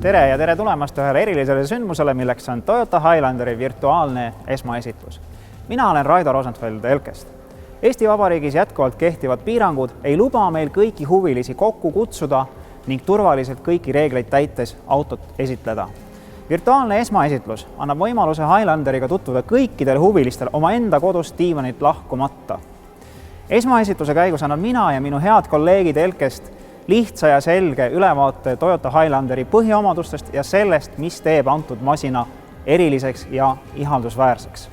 Tere ja tere tulemast ühele erilisele sündmusele, milleks on Toyota Highlanderi virtuaalne esmaesitlus. Mina olen Raido Rosenfeld Elkest. Eesti Vabariigis jätkuvalt kehtivad piirangud ei luba meil kõiki huvilisi kokku kutsuda ning turvaliselt kõiki reegleid täites autot esitleda. Virtuaalne esmaesitlus annab võimaluse Highlanderiga tutvuda kõikidel huvilistel omaenda kodust diivanilt lahkumata. Esmaesitluse käigus annan mina ja minu head kolleegid Elkest lihtsa ja selge ülevaate Toyota Highlanderi põhiomadustest ja sellest, mis teeb antud masina eriliseks ja ihaldusväärseks.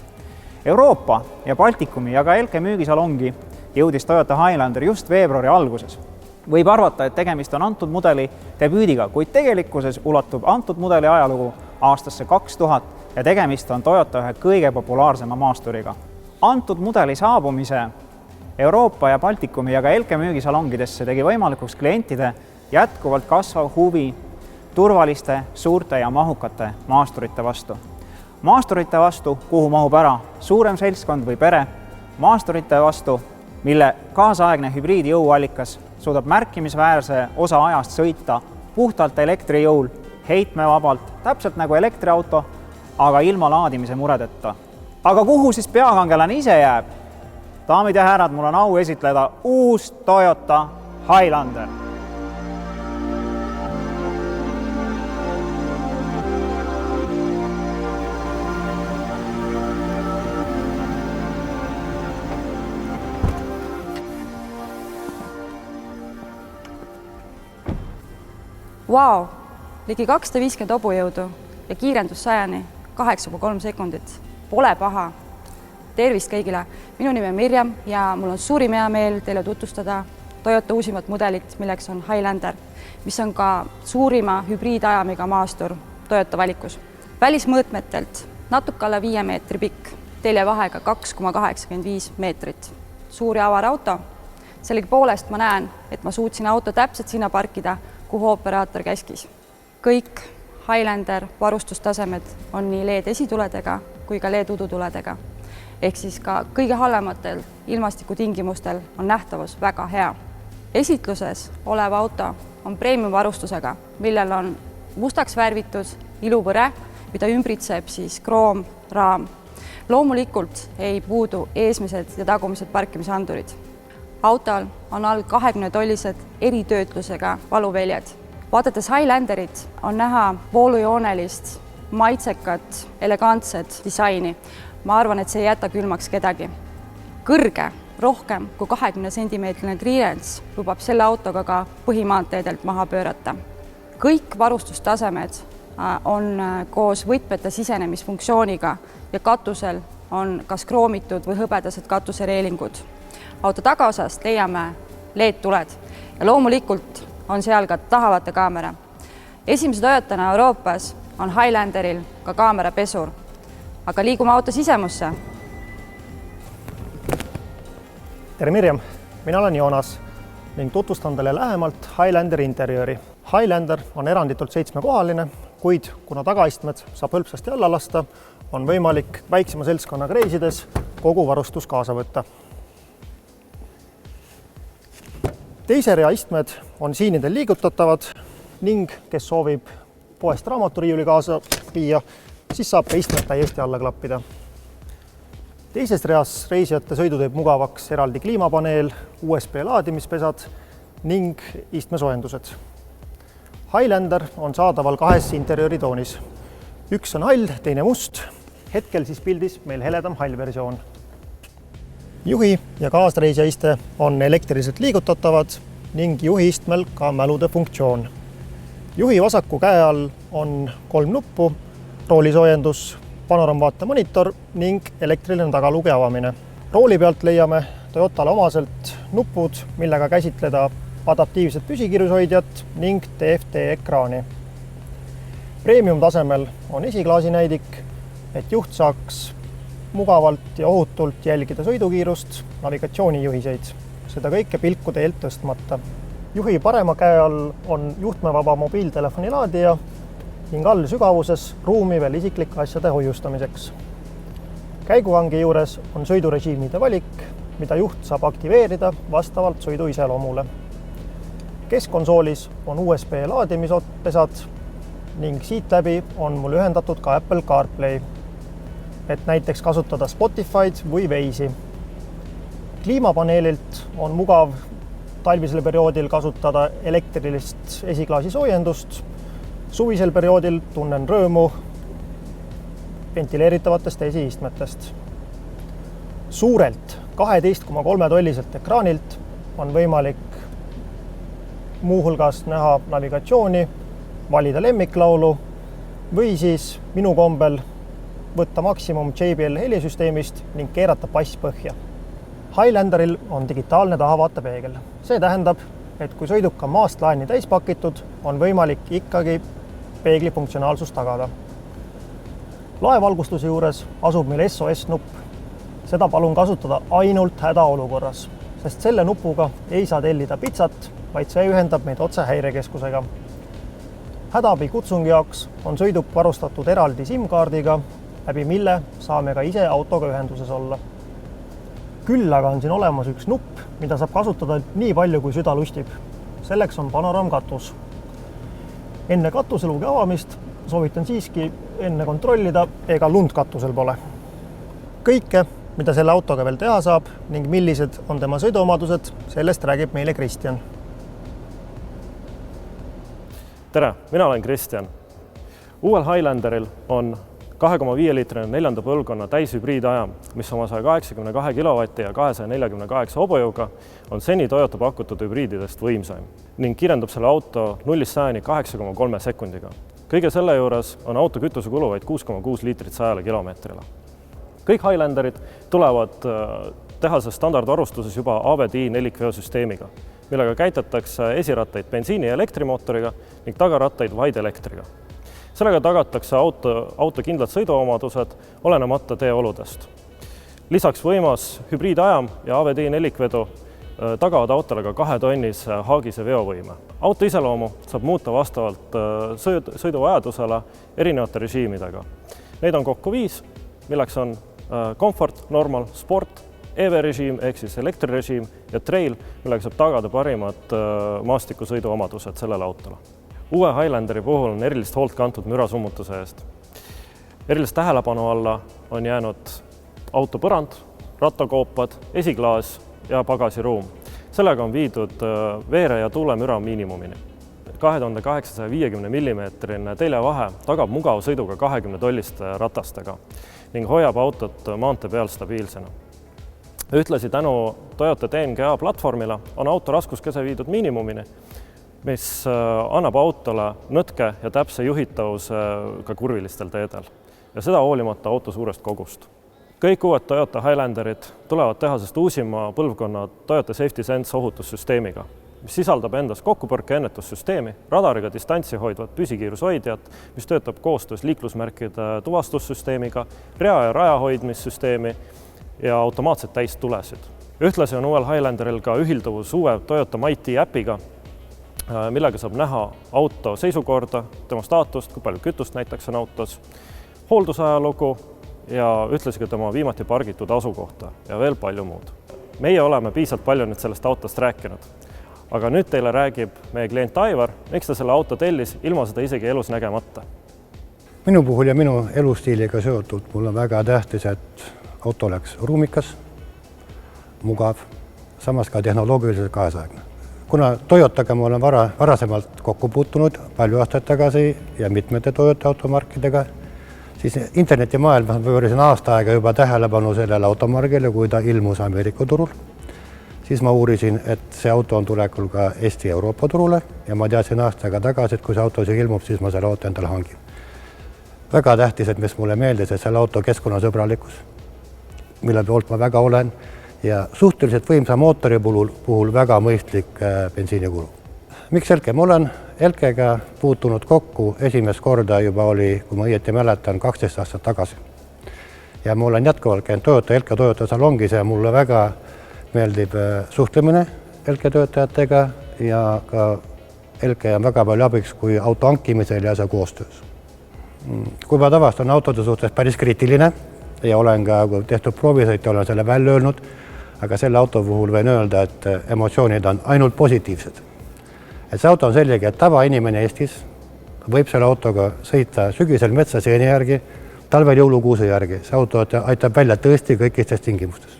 Euroopa ja Baltikumi ja ka Elke müügisalongi jõudis Toyota Highlander just veebruari alguses. Võib arvata, et tegemist on antud mudeli debüüdiga, kuid tegelikkuses ulatub antud mudeli ajalugu aastasse 2000 ja tegemist on Toyota ühe kõige populaarsema maasturiga. Antud mudeli saabumise Euroopa ja Baltikumi ja ka Elke müügisalongidesse tegi võimalikuks klientide jätkuvalt kasvav huvi turvaliste, suurte ja mahukate maasturite vastu. Maasturite vastu, kuhu mahub ära suurem seltskond või pere, maasturite vastu, mille kaasaegne hübriidjõuallikas suudab märkimisväärse osa ajast sõita puhtalt elektrijõul, heitmevabalt, täpselt nagu elektriauto, aga ilma laadimise muredeta. Aga kuhu siis peakangelane ise jääb? Daamid ja härrad, mul on au esitleda uus Toyota Highlander. Vau, ligi 250 hobujõudu ja kiirendus 100-ni 8,3 sekundit. Pole paha. Tervist kõigile! Minu nimi on Mirjam ja mul on suurim hea meel teile tutvustada Toyota uusimat mudelit, milleks on Highlander, mis on ka suurima hübriidajamiga maastur Toyota valikus. Välismõõtmetelt natuke alla 5 meetri pikk, teljevahega 2,85 meetrit. Suur ja avar auto. Sellegi poolest ma näen, et ma suutsin auto täpselt sinna parkida, kuhu operaator käskis. Kõik Highlander varustustasemed on nii LED esituledega kui ka LED udutuledega. Ehk siis ka kõige halvematel ilmastikutingimustel on nähtavus väga hea. Esitluses olev auto on premium varustusega, millel on mustaks värvitud iluvõre, mida ümbritseb siis kroomraam. Loomulikult ei puudu eesmised ja tagumised parkimisandurid. Autol on all 20-tollised eritöötlusega valuväljad. Vaadates Highlanderit on näha voolujoonelist, maitsekat, elegantset disaini. Ma arvan, et see ei jäta külmaks kedagi. Kõrge, rohkem kui 20 cm clearance lubab selle autoga ka põhimaanteedelt maha pöörata. Kõik varustustasemed on koos võtmete sisenemisfunktsiooniga ja katusel on kas kroomitud või hõbedased katusereelingud. Auto tagaosast leiame LED-tuled ja loomulikult on seal ka tahavate kaamera. Esimese Toyotana Euroopas on Highlanderil ka kaamerapesur. Aga liigume auto sisemusse. Tere Mirjam, mina olen Joonas ning tutvustan teile lähemalt Highlanderi interjööri. Highlander on eranditult 7-kohaline, kuid kuna tagaistmed saab hõlpsasti alla lasta, on võimalik väiksema seltskonnaga reisides kogu varustus kaasa võtta. Teise rea istmed on siinidel liigutatavad ning kes soovib poest raamaturiiuli kaasa viia, siis saab ka istmed täiesti alla klappida. Teises reas reisijate sõidu teeb mugavaks eraldi kliimapaneel, USB laadimispesad ning istmesoojendused. Highlander on saadaval 2 interjööri toonis. Üks on hall, teine must. Hetkel siis pildis meil heledam hall versioon. Juhi ja kaasreisija iste on elektriliselt liigutatavad ning juhi istmel ka mälude funktsioon. Juhi vasaku käe all on 3 nuppu, roolisoojendus, panoramvaate monitor ning elektriline tagaluugi avamine. Rooli pealt leiame Toyotale omaselt nupud, millega käsitleda adaptiivset püsikiirushoidjat ning TFT-ekraani. Premium tasemel on esiklaasi näidik, et juht saaks mugavalt ja ohutult jälgida sõidukiirust, navigatsioonijuhiseid. Seda kõike pilku teelt tõstmata. Juhi parema käe all on juhtmevaba mobiiltelefoni laadija ning all sügavuses ruumi veel isiklike asjade hoiustamiseks. Käigukangi juures on sõidurežiimide valik, mida juht saab aktiveerida vastavalt sõidu iseloomule. Keskkonsoolis on USB laadimispesad ning siit läbi on mul ühendatud ka Apple CarPlay, et näiteks kasutada Spotify'd või Waze'i. Kliimapaneelilt on mugav talvisel perioodil kasutada elektrilist esiklaasi soojendust. Suvisel perioodil tunnen rõõmu ventileeritavatest esiistmetest. Suurelt 12,3 tolliselt ekraanilt on võimalik muuhulgas näha navigatsiooni, valida lemmiklaulu või siis minu kombel võtta maksimum JBL helisüsteemist ning keerata pass põhja. Highlanderil on digitaalne tahavaatepeegel. See tähendab, et kui sõiduk on maast laeni täis pakitud, on võimalik ikkagi peegli funktsionaalsus tagada. Laevalgustuse juures asub meil SOS-nupp. Seda palun kasutada ainult hädaolukorras, sest selle nupuga ei saa tellida pitsat, vaid see ühendab meid otse häirekeskusega. Hädaabi kutsungi jaoks on sõiduk varustatud eraldi SIM-kaardiga, läbi mille saame ka ise autoga ühenduses olla. Küll aga on siin olemas üks nupp, mida saab kasutada nii palju, kui süda lustib. Selleks on panoraamkatus. Enne katuseluugi avamist soovitan siiski enne kontrollida, ega lund katusel pole. Kõike, mida selle autoga veel teha saab ning millised on tema sõiduomadused, sellest räägib meile Kristjan. Tere, mina olen Kristjan. Uuel Highlanderil on 2,5-liitrine 4. põlvkonna täishübriidajam, mis oma 182 kW ja 248 hobujõuga on seni Toyota pakutud hübriididest võimsaim ning kiirendab selle auto 0-100 8,3 sekundiga. Kõige selle juures on auto kütusekulu vaid 6,6 liitrit 100 kilomeetrile. Kõik Highlanderid tulevad tehase standardarustuses juba AVDI nelikveosüsteemiga, millega käitatakse esirattaid bensiini- ja elektrimootoriga ning tagarattaid vaid elektriga. Sellega tagatakse auto kindlad sõiduomadused olenemata teeoludest. Lisaks võimas hübriidajam ja AVDI nelikvedu tagavad autole ka 2-tonnise haagise veovõime. Auto iseloomu saab muuta vastavalt sõiduvajadusele erinevate režiimidega. Neid on kokku 5, milleks on Comfort, Normal, Sport, EV-režiim ehk siis elektrirežiim ja Trail, millega saab tagada parimad maastikusõiduomadused sellele autole. Uue Highlanderi puhul on erilist hoolt kantud mürasummutuse eest. Erilist tähelepanu alla on jäänud auto põrand, rattakoopad, esiklaas ja pagasiruum. Sellega on viidud veere ja tuulemüra miinimumini. 2850 mm teljevahe tagab mugava sõiduga 20 tolliste ratastega ning hoiab autot maantee peal stabiilsena. Ühtlasi tänu Toyota TNGA platvormile on auto raskuskese viidud miinimumini, mis annab autole nõtke ja täpse juhitavuse ka kurvilistel teedel ja seda hoolimata auto suurest kogust. Kõik uued Toyota Highlanderid tulevad tehasest uusima põlvkonna Toyota Safety Sense ohutussüsteemiga, mis sisaldab endas kokkupõrke ennetussüsteemi, radariga distantsi hoidvat püsikiirushoidjat, mis töötab koostöös liiklusmärkide tuvastussüsteemiga, rea ja raja hoidmissüsteemi ja automaatset täistulesid. Ühtlasi on uuel Highlanderil ka ühilduvus uue Toyota Mighty äpiga, millega saab näha auto seisukorda, tema staatust, kui palju kütust näiteks on autos, hooldusajalugu ja ühtlasi ka tema viimati pargitud asukohta ja veel palju muud. Meie oleme piisavalt palju nüüd sellest autost rääkinud, aga nüüd teile räägib meie klient Aivar, miks ta selle auto tellis ilma seda isegi elus nägemata. Minu puhul ja minu elustiiliga seotud mul on väga tähtis, et auto oleks ruumikas, mugav, samas ka tehnoloogiliselt kaasaegne. Kuna Toyotaga ma olen varasemalt kokku puutunud palju aastaid tagasi ja mitmete Toyota automarkidega, siis internetimaailmas ma pöörasin aasta aega juba tähelepanu sellele automargile, kui ta ilmus Ameerika turul. Siis ma uurisin, et see auto on tulekul ka Eesti ja Euroopa turule ja ma teadsin aasta aega tagasi, et kui see auto siin ilmub, siis ma selle auto endale hangin. Väga tähtis, et mis mulle meeldis, et selle auto keskkonnasõbralikkus, mille poolt ma väga olen, ja suhteliselt võimsa mootori puhul väga mõistlik bensiinikulu. Miks Elke? Ma olen Elkega puutunud kokku esimest korda juba oli, kui ma õieti mäletan, 12 aastat tagasi. Ja ma olen jätkuvalt käinud Elke salongis ja mulle väga meeldib suhtlemine Elke töötajatega ja ka Elke on väga palju abiks kui auto hankimisel ja see koostöös. Kui ma tavastan autode suhtes päris kriitiline ja olen ka tehtud proovisõite, olen selle välja öelnud, aga selle auto puhul võin öelda, et emotsioonid on ainult positiivsed. Et see auto on sellega, et tavainimene Eestis võib selle autoga sõita sügisel metsaseeni järgi, talvel jõulukuuse järgi. See auto aitab välja tõesti kõikistes tingimustes.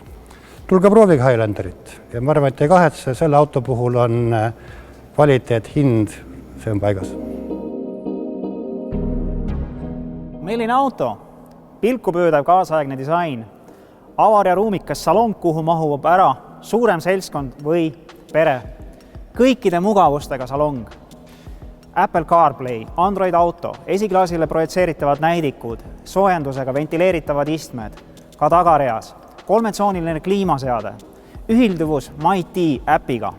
Tulge proovige Highlanderit ja ma arvan, et ei kahetse, selle auto puhul on kvaliteet, hind, see on paigas. Milline auto? Pilkupöödav kaasaegne disain, avar ja ruumikas salong, kuhu mahub ära suurem seltskond või pere. Kõikide mugavustega salong. Apple CarPlay, Android Auto, esiklaasile projitseeritavad näidikud, soojendusega ventileeritavad istmed, ka tagareas, 3-tsooniline kliimaseade, ühilduvus MyT äpiga.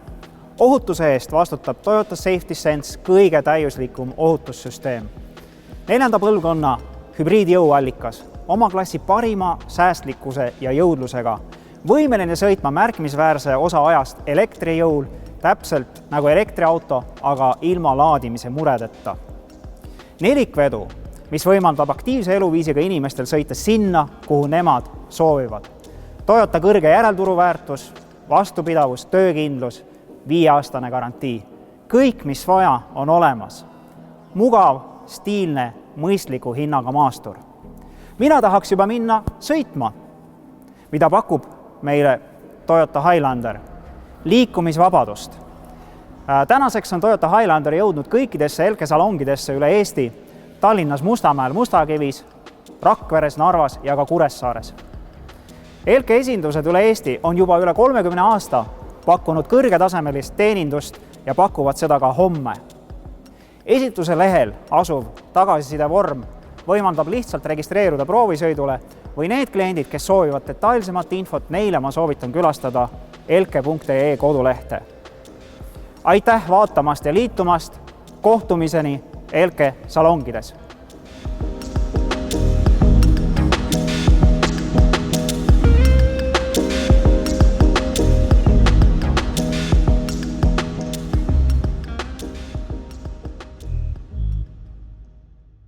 Ohutuse eest vastutab Toyota Safety Sense kõige täiuslikum ohutussüsteem. 4. põlvkonna hübriidjõuallikas, oma klassi parima säästlikkuse ja jõudlusega, võimeline sõitma märkimisväärse osa ajast elektrijõul, täpselt nagu elektriauto, aga ilma laadimise muredeta. Nelikvedu, mis võimaldab aktiivse eluviisiga inimestel sõita sinna, kuhu nemad soovivad. Toyota kõrge järelturuväärtus, vastupidavus, töökindlus, 5-aastane garantii. Kõik, mis vaja, on olemas. Mugav, stiilne, mõistliku hinnaga maastur. Mina tahaks juba minna sõitma, mida pakub meile Toyota Highlander. Liikumisvabadust. Tänaseks on Toyota Highlander jõudnud kõikidesse Elke salongidesse üle Eesti, Tallinnas Mustamäel, Mustakivis, Rakveres, Narvas ja ka Kuressaares. Elke esindused üle Eesti on juba üle 30 aasta pakkunud kõrgetasemelist teenindust ja pakuvad seda ka homme. Esituse lehel asuv tagasiside vorm võimaldab lihtsalt registreeruda proovisõidule või need kliendid, kes soovivad detailsemat infot, neile ma soovitan külastada elke.ee kodulehte. Aitäh vaatamast ja liitumast, kohtumiseni Elke salongides!